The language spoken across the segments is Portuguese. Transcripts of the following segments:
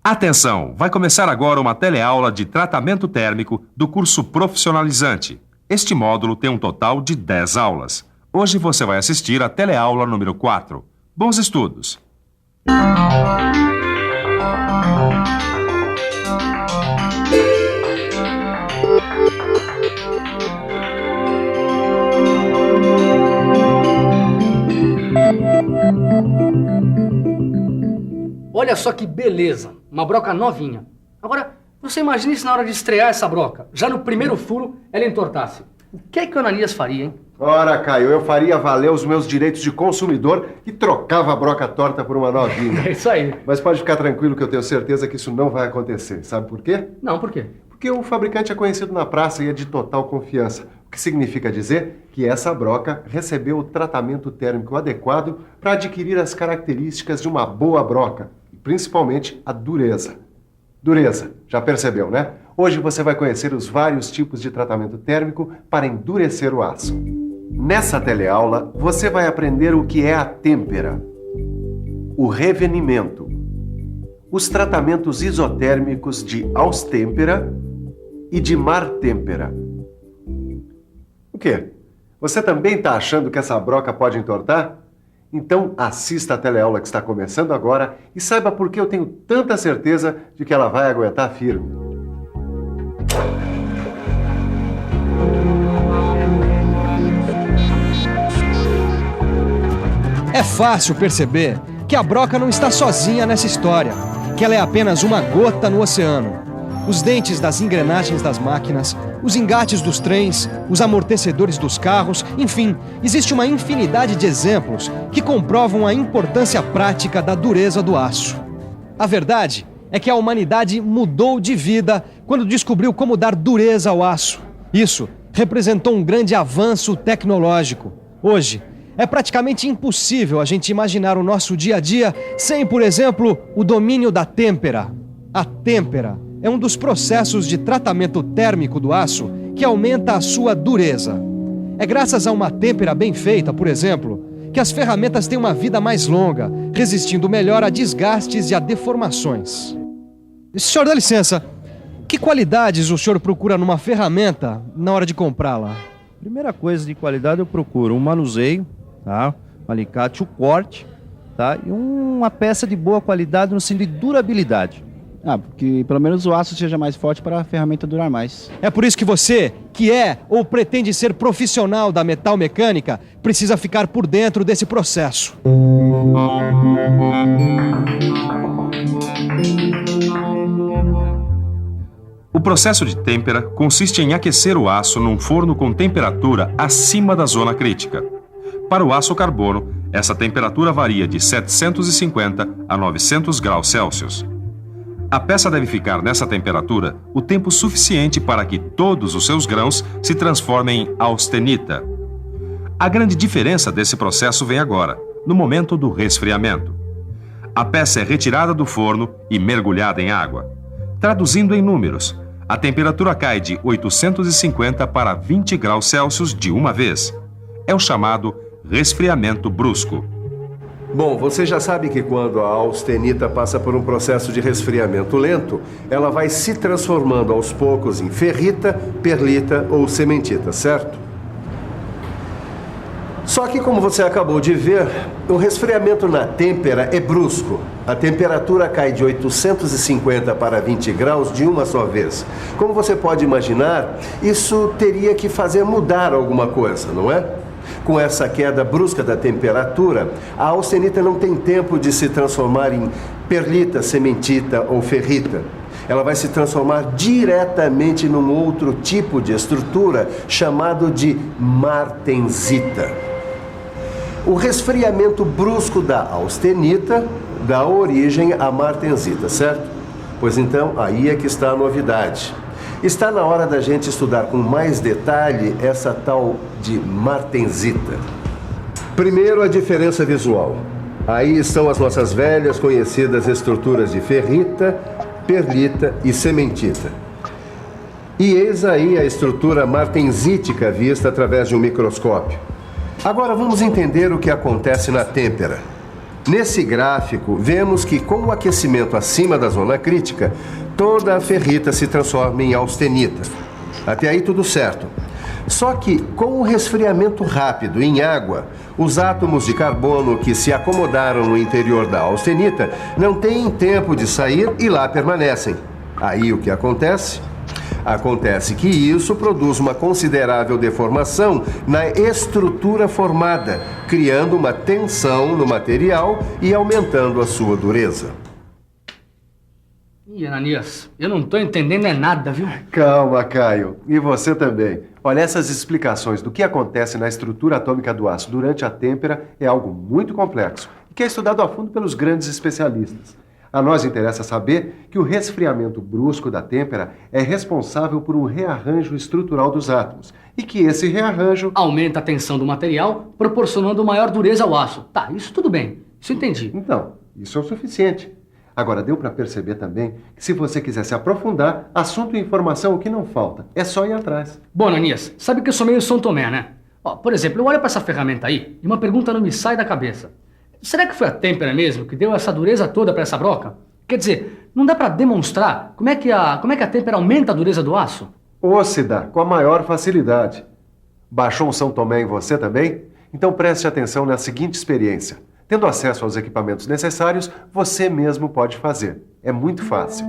Atenção! Vai começar agora uma teleaula de tratamento térmico do curso profissionalizante. Este módulo tem um total de 10 aulas. Hoje você vai assistir a teleaula número 4. Bons estudos! Olha só que beleza, uma broca novinha. Agora, você imagine se na hora de estrear essa broca, já no primeiro furo, ela entortasse. O que é que o Ananias faria, hein? Ora, Caio, eu faria valer os meus direitos de consumidor e trocava a broca torta por uma novinha. É isso aí. Mas pode ficar tranquilo que eu tenho certeza que isso não vai acontecer. Sabe por quê? Não, por quê? Porque o fabricante é conhecido na praça e é de total confiança. O que significa dizer que essa broca recebeu o tratamento térmico adequado para adquirir as características de uma boa broca, e principalmente a dureza. Dureza, já percebeu, né? Hoje você vai conhecer os vários tipos de tratamento térmico para endurecer o aço. Nessa teleaula, você vai aprender o que é a têmpera, o revenimento, os tratamentos isotérmicos de austêmpera e de martêmpera. O quê? Você também está achando que essa broca pode entortar? Então assista a teleaula que está começando agora e saiba por que eu tenho tanta certeza de que ela vai aguentar firme. É fácil perceber que a broca não está sozinha nessa história, que ela é apenas uma gota no oceano. Os dentes das engrenagens das máquinas, os engates dos trens, os amortecedores dos carros, enfim, existe uma infinidade de exemplos que comprovam a importância prática da dureza do aço. A verdade é que a humanidade mudou de vida quando descobriu como dar dureza ao aço. Isso representou um grande avanço tecnológico. Hoje, é praticamente impossível a gente imaginar o nosso dia a dia sem, por exemplo, o domínio da têmpera. A têmpera é um dos processos de tratamento térmico do aço que aumenta a sua dureza. É graças a uma têmpera bem feita, por exemplo, que as ferramentas têm uma vida mais longa, resistindo melhor a desgastes e a deformações. Senhor, dá licença, que qualidades o senhor procura numa ferramenta na hora de comprá-la? Primeira coisa de qualidade eu procuro um manuseio, tá? Um alicate, o corte, tá? E uma peça de boa qualidade no sentido de durabilidade. Porque pelo menos o aço seja mais forte para a ferramenta durar mais. É por isso que você, que é ou pretende ser profissional da metal mecânica, precisa ficar por dentro desse processo. O processo de têmpera consiste em aquecer o aço num forno com temperatura acima da zona crítica. Para o aço carbono, essa temperatura varia de 750 a 900 graus Celsius. A peça deve ficar nessa temperatura o tempo suficiente para que todos os seus grãos se transformem em austenita. A grande diferença desse processo vem agora, no momento do resfriamento. A peça é retirada do forno e mergulhada em água. Traduzindo em números, a temperatura cai de 850 para 20 graus Celsius de uma vez. É o chamado resfriamento brusco. Bom, você já sabe que quando a austenita passa por um processo de resfriamento lento, ela vai se transformando aos poucos em ferrita, perlita ou cementita, certo? Só que, como você acabou de ver, o resfriamento na têmpera é brusco. A temperatura cai de 850 para 20 graus de uma só vez. Como você pode imaginar, isso teria que fazer mudar alguma coisa, não é? Com essa queda brusca da temperatura, a austenita não tem tempo de se transformar em perlita, cementita ou ferrita. Ela vai se transformar diretamente num outro tipo de estrutura chamado de martensita. O resfriamento brusco da austenita dá origem à martensita, certo? Pois então, aí é que está a novidade. Está na hora da gente estudar com mais detalhe essa tal de martensita. Primeiro, a diferença visual. Aí estão as nossas velhas conhecidas estruturas de ferrita, perlita e cementita. E eis aí a estrutura martensítica vista através de um microscópio. Agora vamos entender o que acontece na têmpera. Nesse gráfico, vemos que com o aquecimento acima da zona crítica, toda a ferrita se transforma em austenita. Até aí tudo certo. Só que, com o resfriamento rápido em água, os átomos de carbono que se acomodaram no interior da austenita não têm tempo de sair e lá permanecem. Aí o que acontece? Acontece que isso produz uma considerável deformação na estrutura formada, criando uma tensão no material e aumentando a sua dureza. Ih, Ananias, eu não tô entendendo nada, viu? Calma, Caio. E você também. Olha, essas explicações do que acontece na estrutura atômica do aço durante a têmpera é algo muito complexo e que é estudado a fundo pelos grandes especialistas. A nós interessa saber que o resfriamento brusco da têmpera é responsável por um rearranjo estrutural dos átomos e que esse rearranjo Aumenta a tensão do material, proporcionando maior dureza ao aço. Tá, isso tudo bem. Isso eu entendi. Então, isso é o suficiente. Agora, deu para perceber também que se você quiser se aprofundar, assunto e informação o que não falta. É só ir atrás. Bom, Ananias, sabe que eu sou meio São Tomé, né? Ó, por exemplo, eu olho para essa ferramenta aí e uma pergunta não me sai da cabeça. Será que foi a têmpera mesmo que deu essa dureza toda para essa broca? Quer dizer, não dá para demonstrar como é que a têmpera aumenta a dureza do aço? Ou se dá, com a maior facilidade. Baixou um São Tomé em você também? Então preste atenção na seguinte experiência. Tendo acesso aos equipamentos necessários, você mesmo pode fazer. É muito fácil.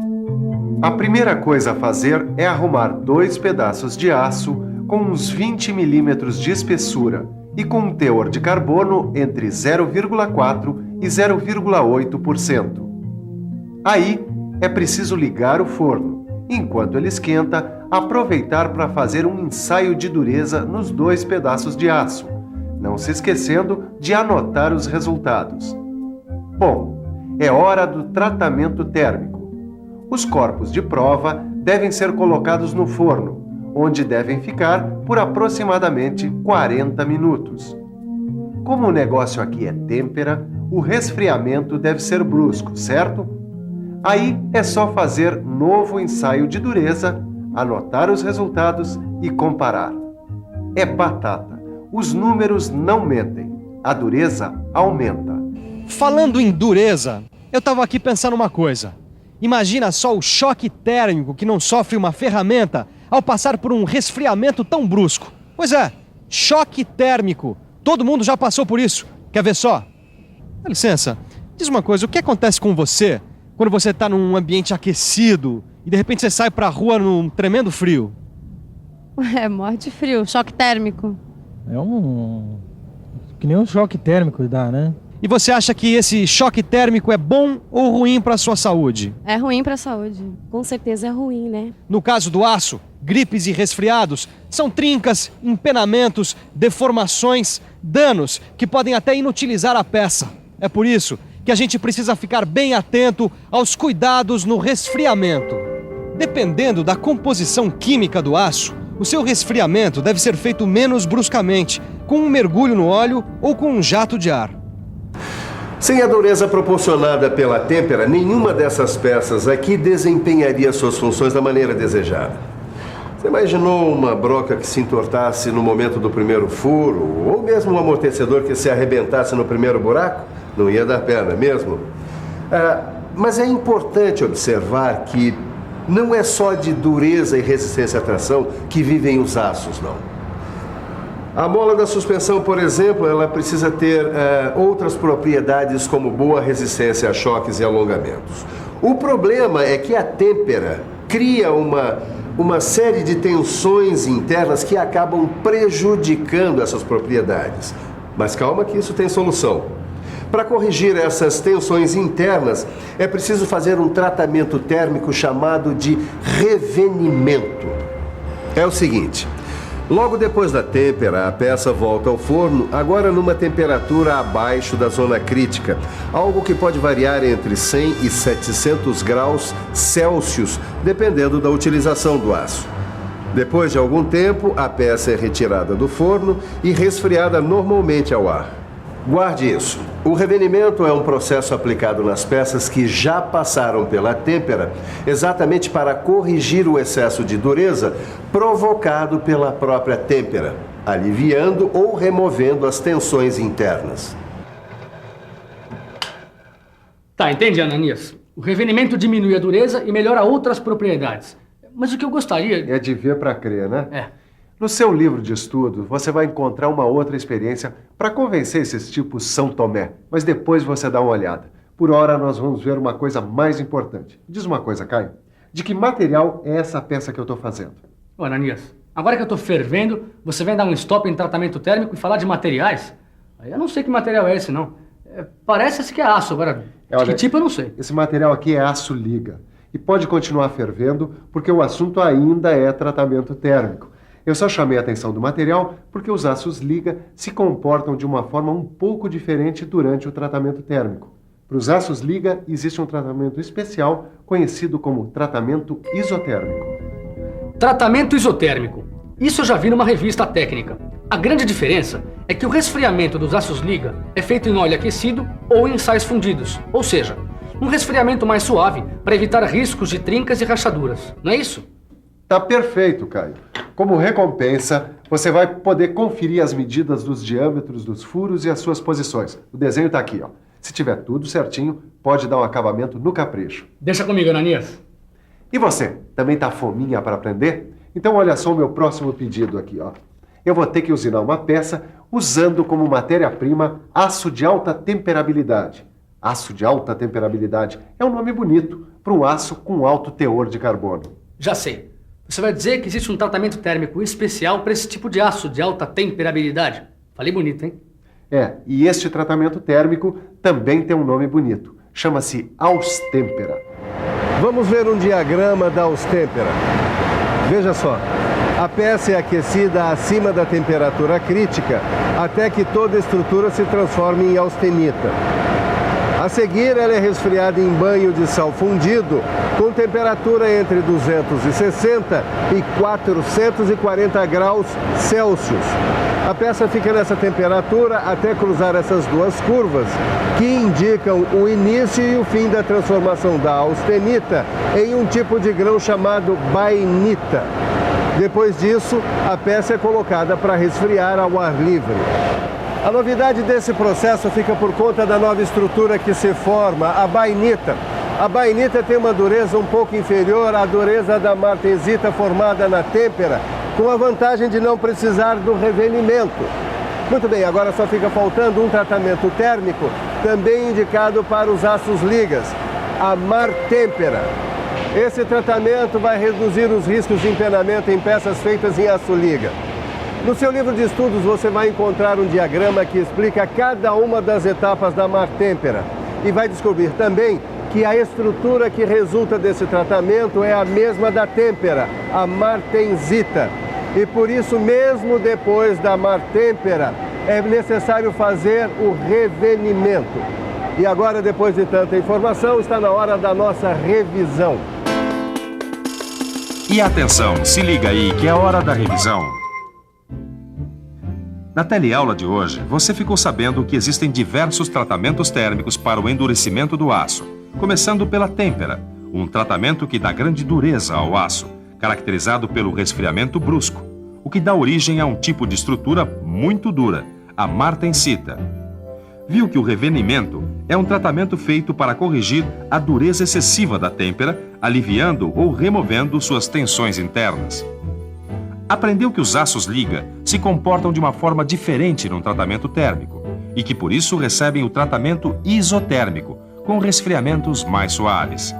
A primeira coisa a fazer é arrumar 2 pedaços de aço com uns 20 milímetros de espessura e com um teor de carbono entre 0,4% e 0,8%. Aí é preciso ligar o forno. Enquanto ele esquenta, aproveitar para fazer um ensaio de dureza nos 2 pedaços de aço, não se esquecendo de anotar os resultados. Bom, é hora do tratamento térmico. Os corpos de prova devem ser colocados no forno, onde devem ficar por aproximadamente 40 minutos. Como o negócio aqui é têmpera, o resfriamento deve ser brusco, certo? Aí é só fazer novo ensaio de dureza, anotar os resultados e comparar. É batata. Os números não mentem. A dureza aumenta. Falando em dureza, eu tava aqui pensando uma coisa. Imagina só o choque térmico que não sofre uma ferramenta ao passar por um resfriamento tão brusco. Pois é, choque térmico. Todo mundo já passou por isso. Quer ver só? Dá licença, diz uma coisa, o que acontece com você quando você está num ambiente aquecido e de repente você sai pra rua num tremendo frio? Morre de frio, choque térmico. Que nem um choque térmico dá, né? E você acha que esse choque térmico é bom ou ruim para a sua saúde? É ruim para a saúde. Com certeza é ruim, né? No caso do aço, gripes e resfriados são trincas, empenamentos, deformações, danos que podem até inutilizar a peça. É por isso que a gente precisa ficar bem atento aos cuidados no resfriamento. Dependendo da composição química do aço, o seu resfriamento deve ser feito menos bruscamente, com um mergulho no óleo ou com um jato de ar. Sem a dureza proporcionada pela têmpera, nenhuma dessas peças aqui desempenharia suas funções da maneira desejada. Você imaginou uma broca que se entortasse no momento do primeiro furo, ou mesmo um amortecedor que se arrebentasse no primeiro buraco? Não ia dar pé, não é mesmo? Mas é importante observar que não é só de dureza e resistência à tração que vivem os aços, não. A mola da suspensão, por exemplo, ela precisa ter outras propriedades como boa resistência a choques e alongamentos. O problema é que a têmpera cria uma série de tensões internas que acabam prejudicando essas propriedades. Mas calma que isso tem solução. Para corrigir essas tensões internas, é preciso fazer um tratamento térmico chamado de revenimento. É o seguinte, logo depois da têmpera, a peça volta ao forno, agora numa temperatura abaixo da zona crítica, algo que pode variar entre 100 e 700 graus Celsius, dependendo da utilização do aço. Depois de algum tempo, a peça é retirada do forno e resfriada normalmente ao ar. Guarde isso. O revenimento é um processo aplicado nas peças que já passaram pela têmpera, exatamente para corrigir o excesso de dureza provocado pela própria têmpera, aliviando ou removendo as tensões internas. Tá, entendi, Ananias. O revenimento diminui a dureza e melhora outras propriedades. Mas o que eu gostaria... É de ver para crer, né? É. No seu livro de estudo, você vai encontrar uma outra experiência para convencer esses tipos São Tomé. Mas depois você dá uma olhada. Por hora, nós vamos ver uma coisa mais importante. Diz uma coisa, Caio. De que material é essa peça que eu estou fazendo? Ô, Ananias, agora que eu tô fervendo, você vem dar um stop em tratamento térmico e falar de materiais? Aí eu não sei que material é esse, não. Parece que é aço, agora de que tipo eu não sei. Esse material aqui é aço liga. E pode continuar fervendo, porque o assunto ainda é tratamento térmico. Eu só chamei a atenção do material porque os aços liga se comportam de uma forma um pouco diferente durante o tratamento térmico. Para os aços liga, existe um tratamento especial conhecido como tratamento isotérmico. Tratamento isotérmico. Isso eu já vi numa revista técnica. A grande diferença é que o resfriamento dos aços liga é feito em óleo aquecido ou em sais fundidos, ou seja, um resfriamento mais suave para evitar riscos de trincas e rachaduras, não é isso? Tá perfeito, Caio. Como recompensa, você vai poder conferir as medidas dos diâmetros dos furos e as suas posições. O desenho tá aqui, ó. Se tiver tudo certinho, pode dar um acabamento no capricho. Deixa comigo, Ananias. E você, também tá fominha para aprender? Então olha só o meu próximo pedido aqui, ó. Eu vou ter que usinar uma peça usando como matéria-prima aço de alta temperabilidade. Aço de alta temperabilidade é um nome bonito para um aço com alto teor de carbono. Já sei. Você vai dizer que existe um tratamento térmico especial para esse tipo de aço de alta temperabilidade. Falei bonito, hein? E este tratamento térmico também tem um nome bonito. Chama-se Austempera. Vamos ver um diagrama da Austempera. Veja só, a peça é aquecida acima da temperatura crítica até que toda a estrutura se transforme em austenita. A seguir, ela é resfriada em banho de sal fundido com temperatura entre 260 e 440 graus Celsius. A peça fica nessa temperatura até cruzar essas duas curvas, que indicam o início e o fim da transformação da austenita em um tipo de grão chamado bainita. Depois disso, a peça é colocada para resfriar ao ar livre. A novidade desse processo fica por conta da nova estrutura que se forma, a bainita. A bainita tem uma dureza um pouco inferior à dureza da martensita formada na têmpera, com a vantagem de não precisar do revenimento. Muito bem, agora só fica faltando um tratamento térmico, também indicado para os aços ligas, a martêmpera. Esse tratamento vai reduzir os riscos de empenamento em peças feitas em aço liga. No seu livro de estudos você vai encontrar um diagrama que explica cada uma das etapas da martêmpera e vai descobrir também que a estrutura que resulta desse tratamento é a mesma da têmpera, a martensita. E por isso, mesmo depois da martêmpera, é necessário fazer o revenimento. E agora, depois de tanta informação, está na hora da nossa revisão. E atenção, se liga aí que é hora da revisão. Na teleaula de hoje, você ficou sabendo que existem diversos tratamentos térmicos para o endurecimento do aço, começando pela têmpera, um tratamento que dá grande dureza ao aço, caracterizado pelo resfriamento brusco, o que dá origem a um tipo de estrutura muito dura, a martensita. Viu que o revenimento é um tratamento feito para corrigir a dureza excessiva da têmpera, aliviando ou removendo suas tensões internas. Aprendeu que os aços liga se comportam de uma forma diferente no tratamento térmico e que por isso recebem o tratamento isotérmico, com resfriamentos mais suaves.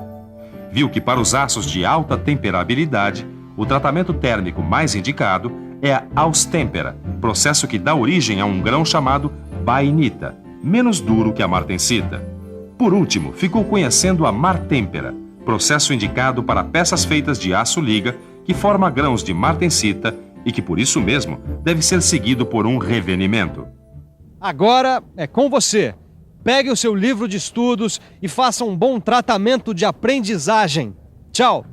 Viu que para os aços de alta temperabilidade, o tratamento térmico mais indicado é a austempera, processo que dá origem a um grão chamado bainita, menos duro que a martensita. Por último, ficou conhecendo a martêmpera, processo indicado para peças feitas de aço liga que forma grãos de martensita e que por isso mesmo deve ser seguido por um revenimento. Agora é com você. Pegue o seu livro de estudos e faça um bom tratamento de aprendizagem. Tchau!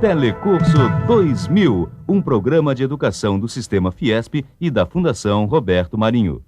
Telecurso 2000, um programa de educação do Sistema Fiesp e da Fundação Roberto Marinho.